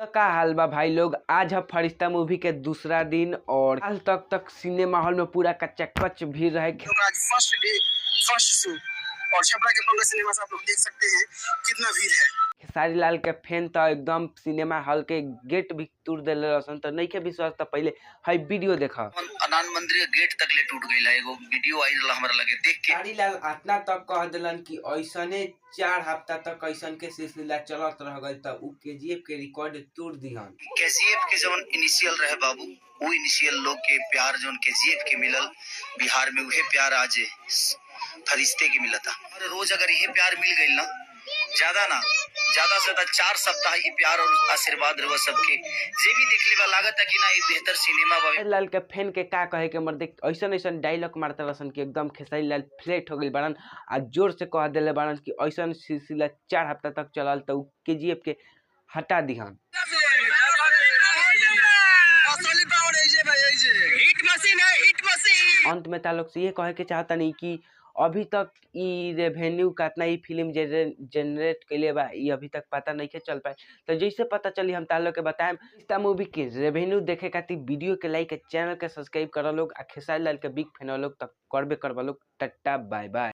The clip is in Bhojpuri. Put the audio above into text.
तो का हाल बा भाई लोग। आज है फरिश्ता मूवी के दूसरा दिन और आज तक सिनेमा हॉल में पूरा कच्चा कच भीड़ रहे। आज फर्स्ट डे फर्स्ट शो और छपरा के बंगा सिनेमा से आप लोग देख सकते हैं कितना भीड़ है। खेसारी लाल के फैन तो एकदम सिनेमा हॉल के गेट भी तोड़ देले रसन। तो नहीं के विश्वास तो पहले है वीडियो देखा। आनंद मंदिर के गेट तक ले टूट गइला। एगो वीडियो आई रहा हमरा लगे देख के खेसारी लाल इतना तक कह दिलन कि ऐसने 4 हफ्ता तक ऐसन के सिलसिला चलत रह गइल त उ केजीएफ के रिकॉर्ड तोड़ दिहन। केजीएफ के जवन इनिशियल रहे बाबू, वो इनिशियल लोग के प्यार जवन केजीएफ के मिलल बिहार में, वही प्यार आज फरिश्ते के मिलता। और रोज अगर ये प्यार मिल गई ना, ज्यादा से ज्यादा 4 सप्ताह ये प्यार और आशीर्वाद रहो सबके, जे भी देखले बा लागत है कि ना एक बेहतर सिनेमा बा। लाल के फैन के का कहे के मर देख ऐसन डायलॉग मारते रसन कि एकदम खेसारी लाल फ्लैट हो गइल बारन आ जोर से कह देले बारन कि ऐसन सिलसिला 4 हफ्ता तक चलल त केजीएफ के हटा दिहन। अंत में तालोक से ये कहे के चाहता नहीं कि अभी तक ई रेवेन्यू कितना ई फिल्म जनरेट कैले बा ई अभी तक पता नहीं के चल पाए। तो जैसे पता चली हम तालोक के बताएं। इस मूवी के रेवेन्यू देखे खातिर वीडियो के लाइक, चैनल के सब्सक्राइब कर लोग आ खेसारी लाल के बिग फैन लोग तक करबे करवा लोग। Tata bye by.